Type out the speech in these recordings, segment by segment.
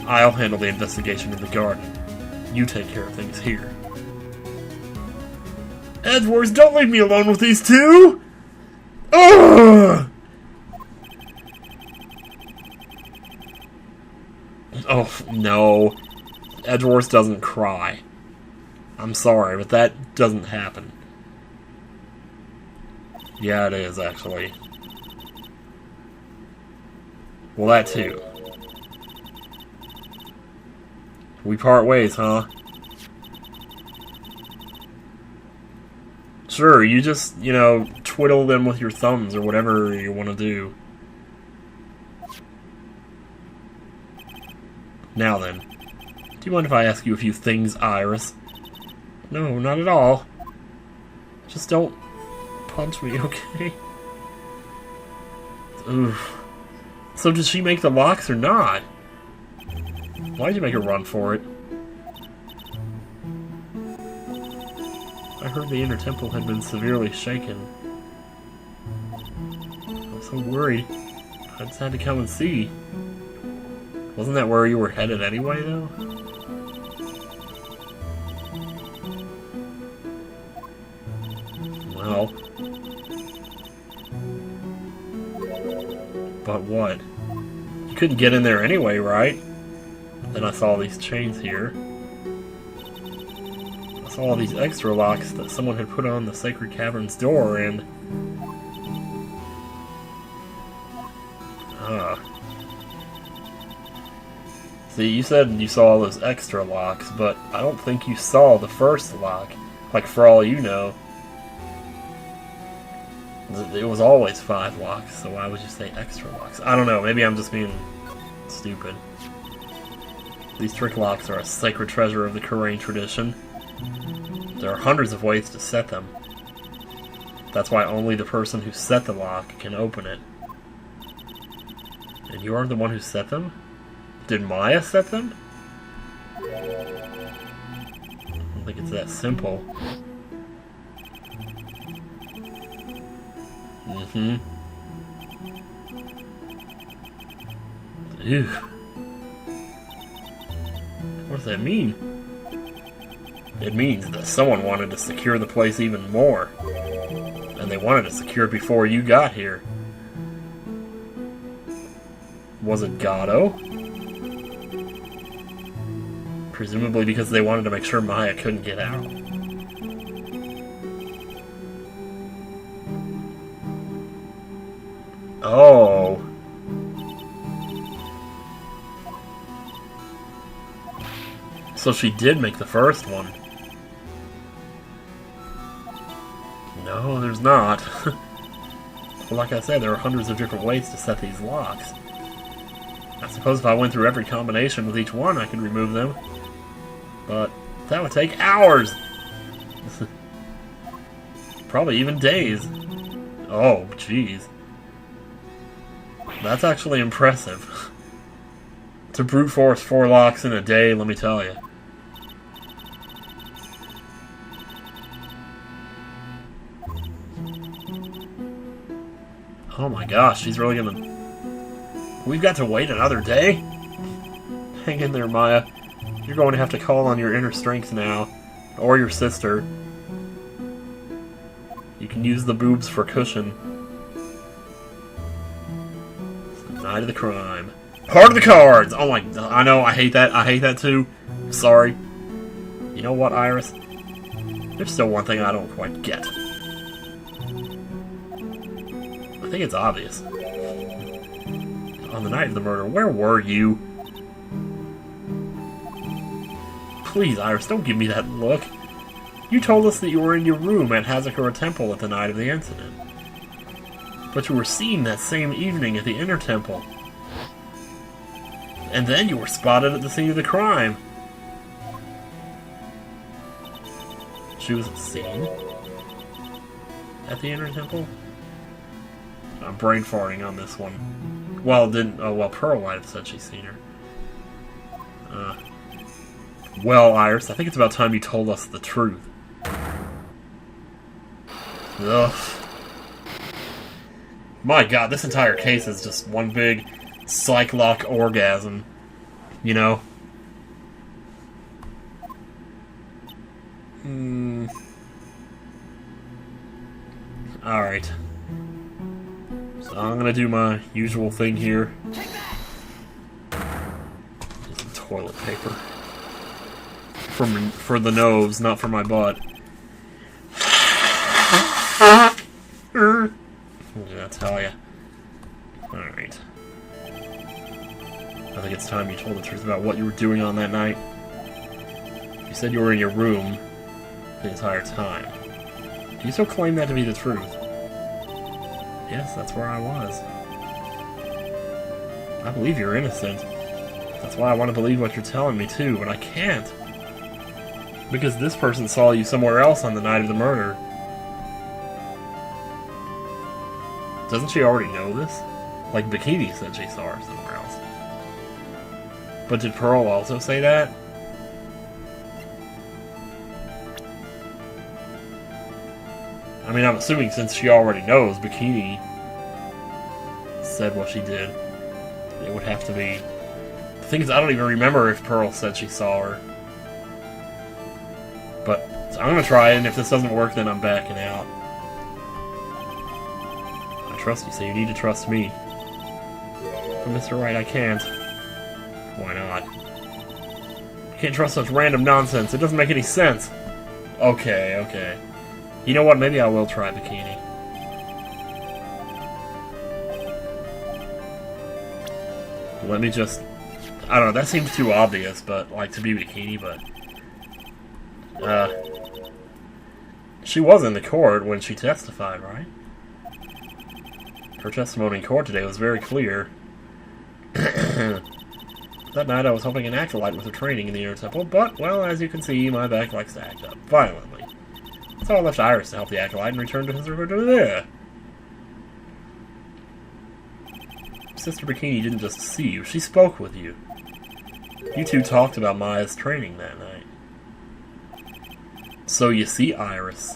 I'll handle the investigation in the garden. You take care of things here. Edgeworth, don't leave me alone with these two! Ugh! Oh, no. Edgeworth doesn't cry. I'm sorry, but that doesn't happen. Yeah, it is, actually. Well, that too. We part ways, huh? Sure, you just, you know, twiddle them with your thumbs or whatever you want to do. Now then, do you mind if I ask you a few things, Iris? No, not at all. Just don't punch me, okay? Oof. So did she make the locks or not? Why'd you make her run for it? I heard the inner temple had been severely shaken. I was so worried. I just had to come and see. Wasn't that where you were headed anyway, though? Well. But what? You couldn't get in there anyway, right? Then I saw these chains here. I saw all these extra locks that someone had put on the Sacred Cavern's door, and... See, you said you saw all those extra locks, but I don't think you saw the first lock. Like, for all you know. It was always 5 locks, so why would you say extra locks? I don't know, maybe I'm just being stupid. These trick locks are a sacred treasure of the Kurain tradition. There are hundreds of ways to set them. That's why only the person who set the lock can open it. And you are the one who set them? Did Maya set them? I don't think it's that simple. Ew. What does that mean? It means that someone wanted to secure the place even more. And they wanted to secure it before you got here. Was it Gato? Presumably because they wanted to make sure Maya couldn't get out. Oh. So she did make the first one. No, there's not. Well, like I said, there are hundreds of different ways to set these locks. I suppose if I went through every combination with each one, I could remove them. But that would take hours! Probably even days. Oh, jeez. That's actually impressive. To brute force 4 locks in a day, let me tell you. Oh my gosh, she's really gonna... We've got to wait another day? Hang in there, Maya. You're going to have to call on your inner strength now. Or your sister. You can use the boobs for cushion. It's the night of the crime. Heart of the cards! Oh my... I know, I hate that. I hate that too. Sorry. You know what, Iris? There's still one thing I don't quite get. I think it's obvious. On the night of the murder, where were you? Please, Iris, don't give me that look. You told us that you were in your room at Hazakura Temple at the night of the incident. But you were seen that same evening at the Inner Temple. And then you were spotted at the scene of the crime. She was seen? At the Inner Temple? I'm brain farting on this one. Well, didn't... Oh, well, Pearl might have said she's seen her. Well, Iris, I think it's about time you told us the truth. Ugh. My god, this entire case is just one big psych-lock orgasm. You know? Alright. So I'm gonna do my usual thing here. Some toilet paper. For the nose, not for my butt. Yeah, I tell ya. Alright. I think it's time you told the truth about what you were doing on that night. You said you were in your room the entire time. Do you still claim that to be the truth? Yes, that's where I was. I believe you're innocent. That's why I want to believe what you're telling me too, but I can't. Because this person saw you somewhere else on the night of the murder. Doesn't she already know this? Like Bikini said she saw her somewhere else. But did Pearl also say that? I mean, I'm assuming since she already knows Bikini said what she did, it would have to be... The thing is, I don't even remember if Pearl said she saw her. But, so I'm gonna try it, and if this doesn't work, then I'm backing out. I trust you, so you need to trust me. But Mr. Wright, I can't. Why not? I can't trust such random nonsense. It doesn't make any sense. Okay, okay. You know what? Maybe I will try Bikini. Let me just... I don't know, that seems too obvious, but, like, to be Bikini, but... She was in the court when she testified, right? Her testimony in court today was very clear. That night I was helping an acolyte with her training in the inner temple, but, well, as you can see, my back likes to act up violently. So I left Iris to help the acolyte and returned to his there. Sister Bikini didn't just see you, she spoke with you. You two talked about Maya's training that night. So you see, Iris,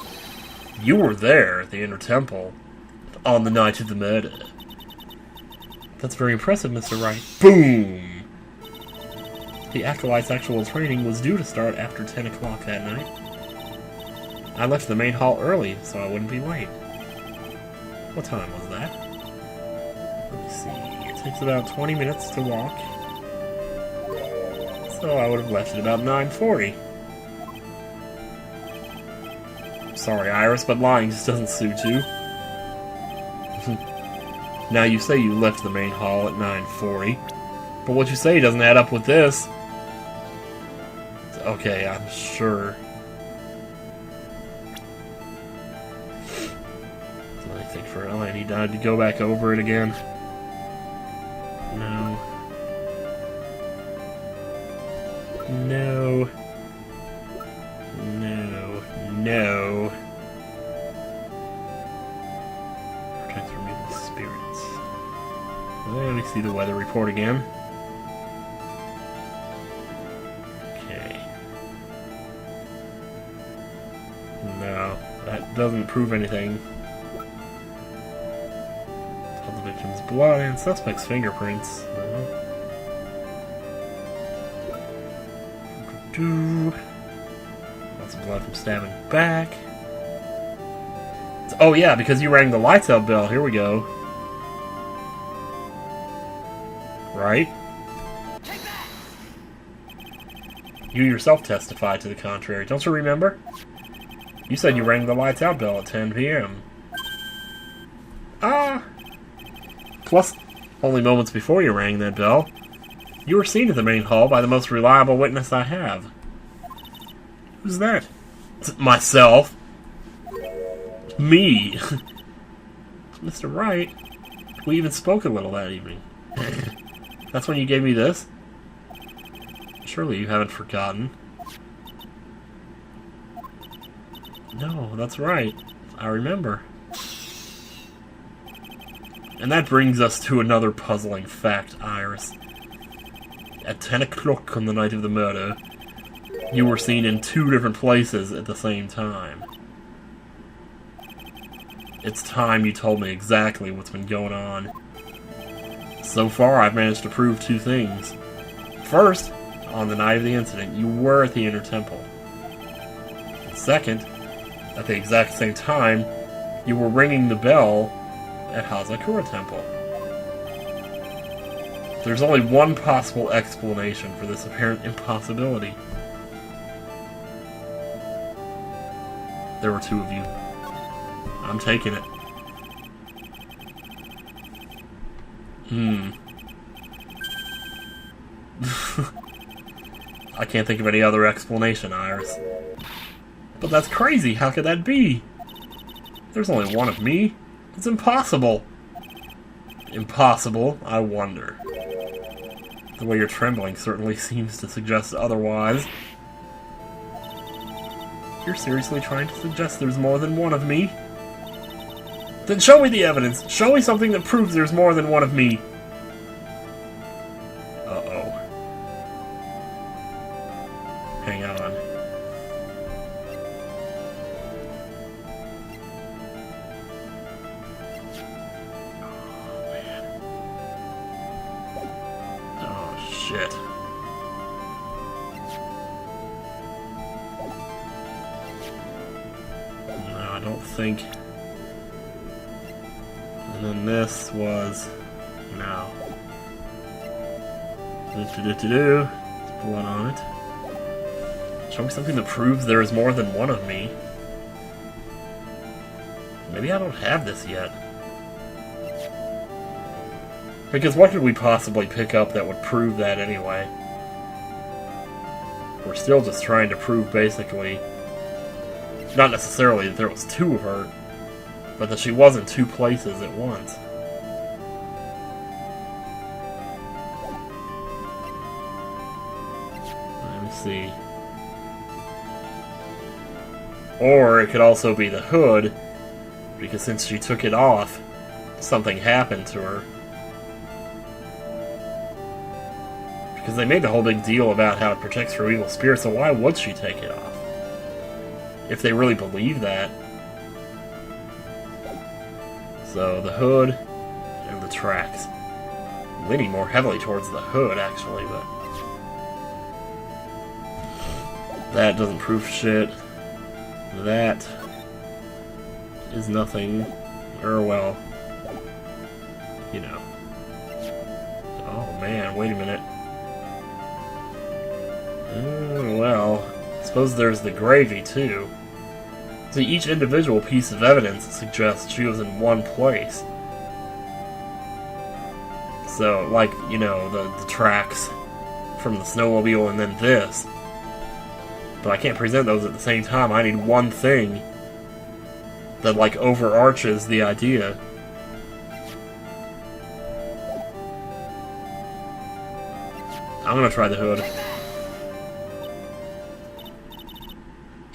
you were there at the inner temple on the night of the murder. That's very impressive, Mr. Wright. Boom! The acolyte's actual training was due to start after 10 o'clock that night. I left the main hall early, so I wouldn't be late. What time was that? Let me see. It takes about 20 minutes to walk. So I would have left at about 9:40. Sorry, Iris, but lying just doesn't suit you. Now you say you left the main hall at 9:40, but what you say doesn't add up with this. Okay, I'm sure. I think for I need to go back over it again. No. No. No. No. Protect from evil spirits. Let me see the weather report again. Okay. No, that doesn't prove anything. Tell the victim's blood and suspect's fingerprints. Lots of blood from stabbing back. Oh yeah, because you rang the lights out bell. Here we go. Right? You yourself testified to the contrary. Don't you remember? You said you rang the lights out bell at 10 p.m. Ah! Plus, only moments before you rang that bell, you were seen at the main hall by the most reliable witness I have. Who's that? Myself. Me. Mr. Wright. We even spoke a little that evening. That's when you gave me this? Surely you haven't forgotten. No, that's right. I remember. And that brings us to another puzzling fact, Iris. At 10 o'clock on the night of the murder, you were seen in 2 different places at the same time. It's time you told me exactly what's been going on. So far, I've managed to prove 2 things. First, on the night of the incident, you were at the Inner Temple. Second, at the exact same time, you were ringing the bell at Hazakura Temple. There's only one possible explanation for this apparent impossibility. There were two of you. I'm taking it. I can't think of any other explanation, Iris. But that's crazy, how could that be? There's only one of me. It's impossible. Impossible, I wonder. The way you're trembling certainly seems to suggest otherwise. You're seriously trying to suggest there's more than one of me? Then show me the evidence! Show me something that proves there's more than one of me! Uh-oh. Hang on. Oh, man. Oh, shit. No, I don't think... And then this was... No. Do-do-do-do-do. There's blood on it. Show me something that proves there is more than one of me. Maybe I don't have this yet. Because what could we possibly pick up that would prove that anyway? We're still just trying to prove, basically, not necessarily that there was two of her, but that she was in two places at once. Let me see. Or it could also be the hood, because since she took it off, something happened to her. Because they made the whole big deal about how it protects from evil spirits, so why would she take it off? If they really believe that. So, the hood and the tracks. Leaning more heavily towards the hood, actually, but... that doesn't prove shit. That is nothing. Or, well... you know. Oh, man, wait a minute. Well, I suppose there's the gravy, too. See, each individual piece of evidence suggests she was in one place. So, like, you know, the tracks from the snowmobile and then this. But I can't present those at the same time. I need one thing that, like, overarches the idea. I'm gonna try the hood.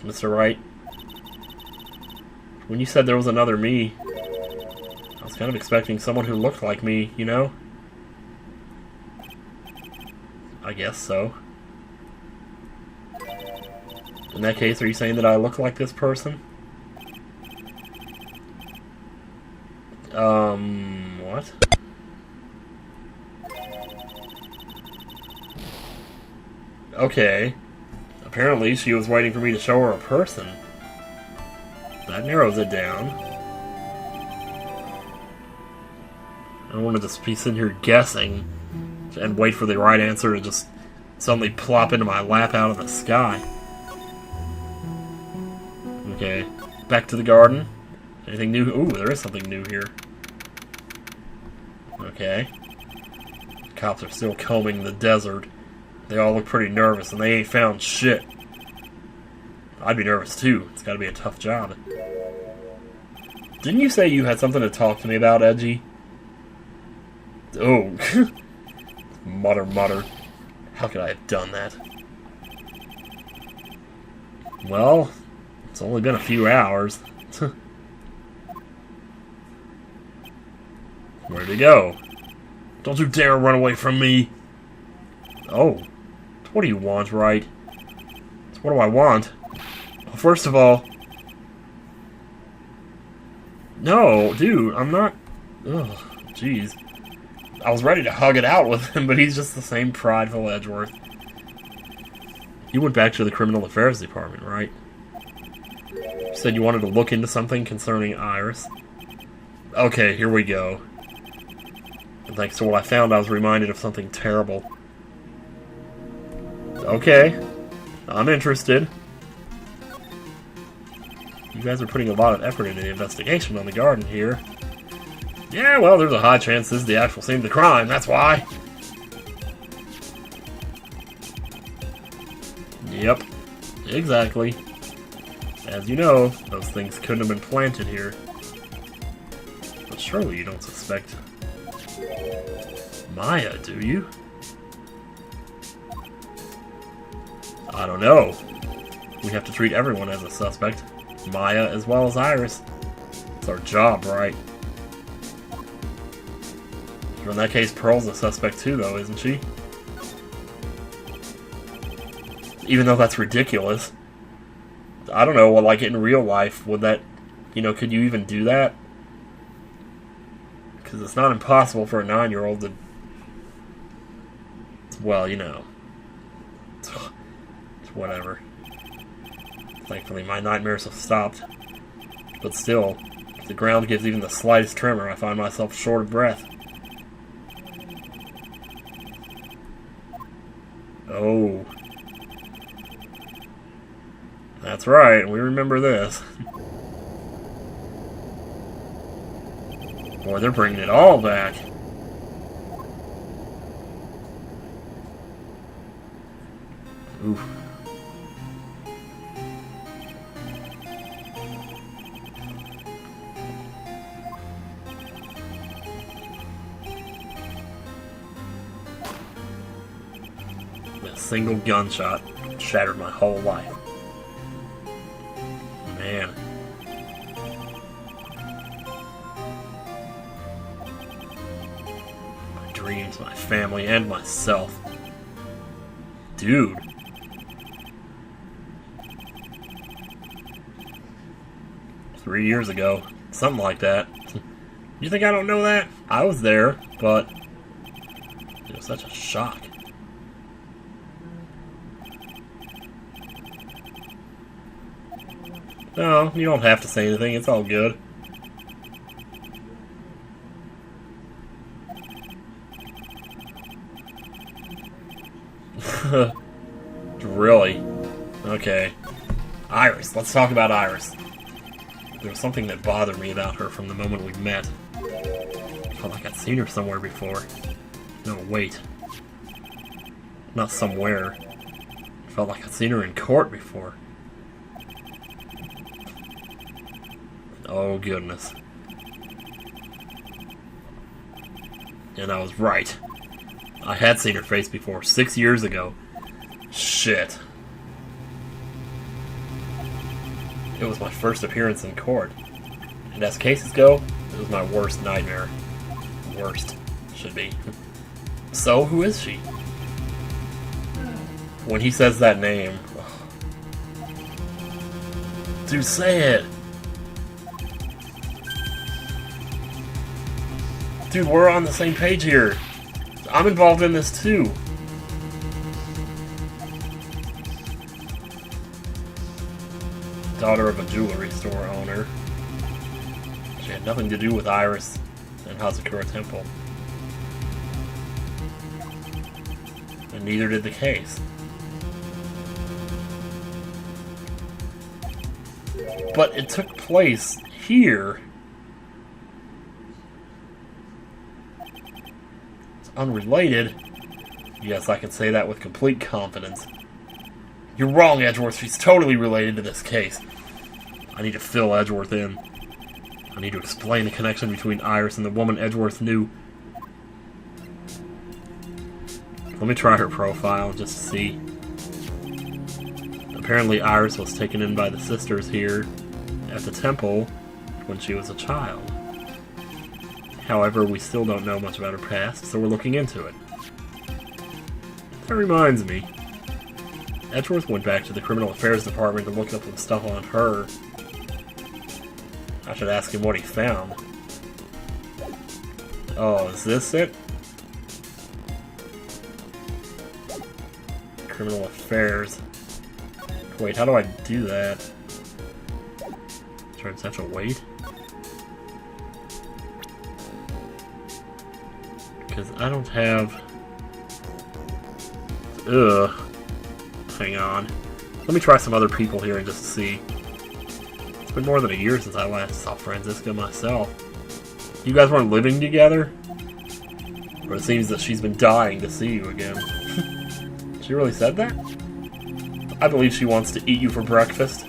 Mr. Wright, when you said there was another me, I was kind of expecting someone who looked like me, you know? I guess so. In that case, are you saying that I look like this person? What? Okay. Apparently, she was waiting for me to show her a person. That narrows it down. I don't want to just be sitting here guessing and wait for the right answer to just suddenly plop into my lap out of the sky. Okay, back to the garden. Anything new? Ooh, there is something new here. Okay. Cops are still combing the desert. They all look pretty nervous, and they ain't found shit. I'd be nervous, too. It's gotta be a tough job. Didn't you say you had something to talk to me about, Edgy? Oh. Mutter, mutter. How could I have done that? Well, it's only been a few hours. Where'd he go? Don't you dare run away from me! Oh. What do you want, Wright? What do I want? Well, first of all... No, dude, I'm not... Ugh, jeez. I was ready to hug it out with him, but he's just the same prideful Edgeworth. You went back to the Criminal Affairs Department, right? You said you wanted to look into something concerning Iris. Okay, here we go. And thanks to what I found, I was reminded of something terrible. Okay, I'm interested. You guys are putting a lot of effort into the investigation on the garden here. Yeah, well, there's a high chance this is the actual scene of the crime, that's why. Yep, exactly. As you know, those things couldn't have been planted here. But surely you don't suspect Maya, do you? I don't know. We have to treat everyone as a suspect. Maya as well as Iris. It's our job, right? In that case, Pearl's a suspect too, though, isn't she? Even though that's ridiculous. I don't know, well, like in real life, would that, you know, could you even do that? Because it's not impossible for a 9-year-old to, well, you know, it's whatever. Thankfully, my nightmares have stopped. But still, if the ground gives even the slightest tremor, I find myself short of breath. Oh. That's right, we remember this. Boy, they're bringing it all back. Oof. A single gunshot shattered my whole life. Man. My dreams, my family, and myself. Dude. Three years ago. Something like that. You think I don't know that? I was there, but it was such a shock. No, you don't have to say anything. It's all good. Really? Okay. Iris. Let's talk about Iris. There was something that bothered me about her from the moment we met. I felt like I'd seen her somewhere before. No, wait. Not somewhere. I felt like I'd seen her in court before. Oh, goodness. And I was right. I had seen her face before, 6 years ago. Shit. It was my first appearance in court. And as cases go, it was my worst nightmare. Worst. Should be. So, who is she? When he says that name... Dude, say it! Dude, we're on the same page here. I'm involved in this too. Daughter of a jewelry store owner. She had nothing to do with Iris and Hazakura Temple. And neither did the case. But it took place here. Unrelated. Yes, I can say that with complete confidence. You're wrong, Edgeworth. She's totally related to this case. I need to fill Edgeworth in. I need to explain the connection between Iris and the woman Edgeworth knew. Let me try her profile just to see. Apparently Iris was taken in by the sisters here at the temple when she was a child. However, we still don't know much about her past, so we're looking into it. That reminds me. Edgeworth went back to the Criminal Affairs Department to look up some stuff on her. I should ask him what he found. Oh, is this it? criminal affairs. Wait, how do I do that? Sure, I just have to wait? Because I don't have... Ugh. Hang on. Let me try some other people here and just see. It's been more than a year since I last saw Franziska myself. You guys weren't living together? Or it seems that she's been dying to see you again. She really said that? I believe she wants to eat you for breakfast.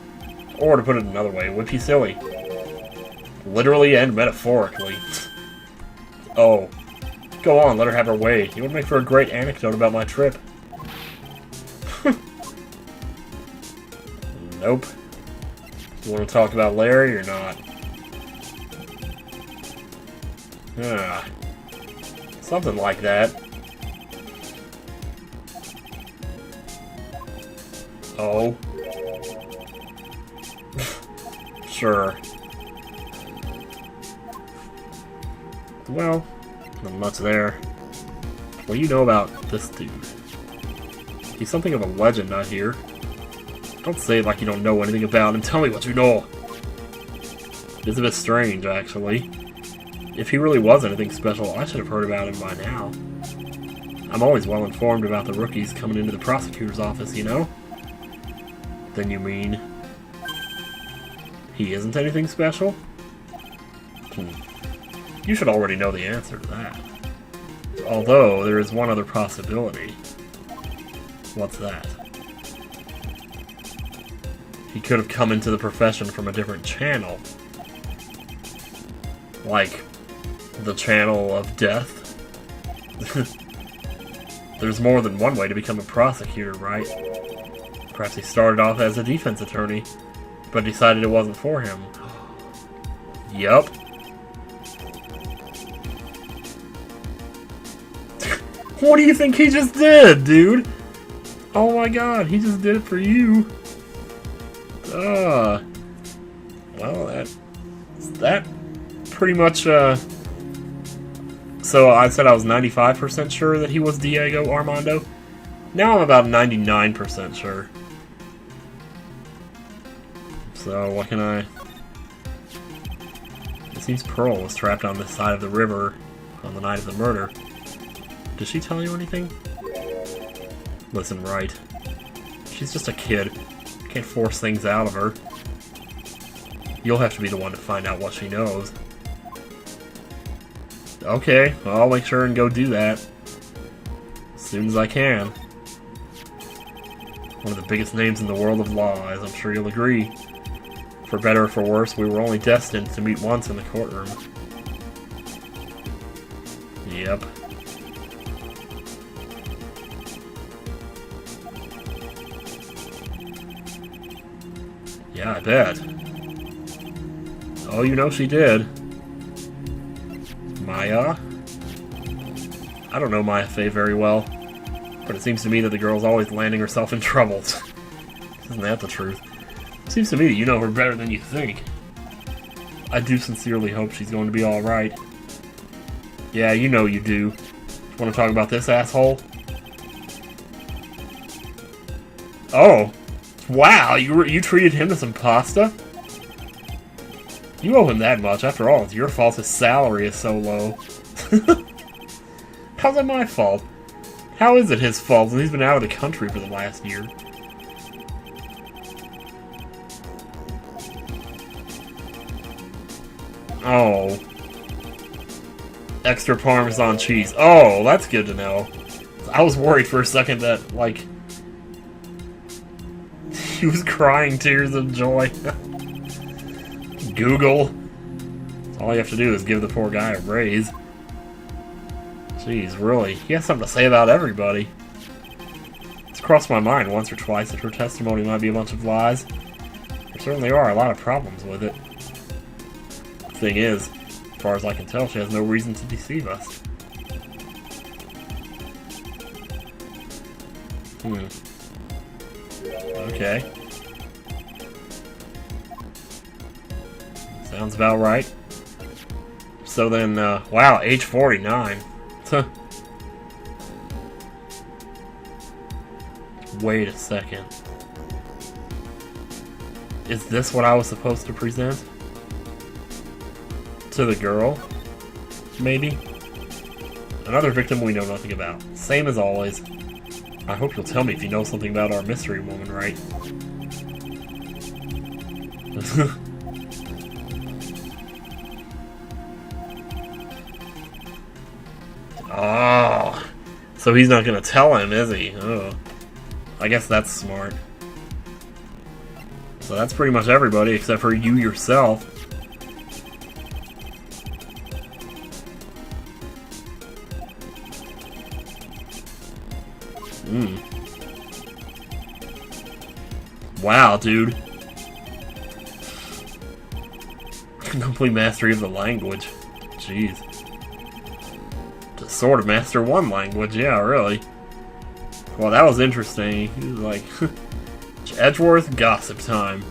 Or to put it another way, whip you silly. Literally and metaphorically. Oh. Go on, let her have her way. It would make for a great anecdote about my trip. Nope. You want to talk about Larry or not? Ah. Something like that. Oh. Sure. Well, not much there. What do you know about this dude? He's something of a legend out here. Don't say it like you don't know anything about him. Tell me what you know. It's a bit strange, actually. If he really was anything special, I should have heard about him by now. I'm always well informed about the rookies coming into the prosecutor's office, you know? Then you mean... he isn't anything special? You should already know the answer to that. Although, there is one other possibility. What's that? He could have come into the profession from a different channel. Like, the channel of death? There's more than one way to become a prosecutor, right? Perhaps he started off as a defense attorney, but decided it wasn't for him. Yup. What do you think he just did, dude? Oh my god, he just did it for you. Well, that pretty much, so I said I was 95% sure that he was Diego Armando. Now I'm about 99% sure. So, what can I... It seems Pearl was trapped on this side of the river on the night of the murder. Did she tell you anything? Listen, Wright. She's just a kid. Can't force things out of her. You'll have to be the one to find out what she knows. Okay, well, I'll make sure and go do that. As soon as I can. One of the biggest names in the world of law, as I'm sure you'll agree. For better or for worse, we were only destined to meet once in the courtroom. Yep. Yeah, I bet. Oh, you know she did. Maya? I don't know Maya Fey very well, but it seems to me that the girl's always landing herself in troubles. Isn't that the truth? It seems to me that you know her better than you think. I do sincerely hope she's going to be alright. Yeah, you know you do. Want to talk about this asshole? Oh! Wow, you treated him to some pasta? You owe him that much. After all, it's your fault his salary is so low. How's that my fault? How is it his fault when he's been out of the country for the last year? Oh. Extra Parmesan cheese. Oh, that's good to know. I was worried for a second that, like... he was crying tears of joy. Google. All you have to do is give the poor guy a raise. Jeez, really? He has something to say about everybody. It's crossed my mind once or twice that her testimony might be a bunch of lies. There certainly are a lot of problems with it. The thing is, as far as I can tell, she has no reason to deceive us. Okay. Sounds about right. So then, wow, age 49. Wait a second. Is this what I was supposed to present? To the girl? Maybe? Another victim we know nothing about. Same as always. I hope you'll tell me if you know something about our mystery woman, Wright. Oh, so he's not gonna tell him, is he? Oh, I guess that's smart. So that's pretty much everybody except for you yourself. Wow, dude. Complete mastery of the language. Jeez. Just sort of master one language, yeah, really. Well, that was interesting. He was like, Edgeworth, gossip time.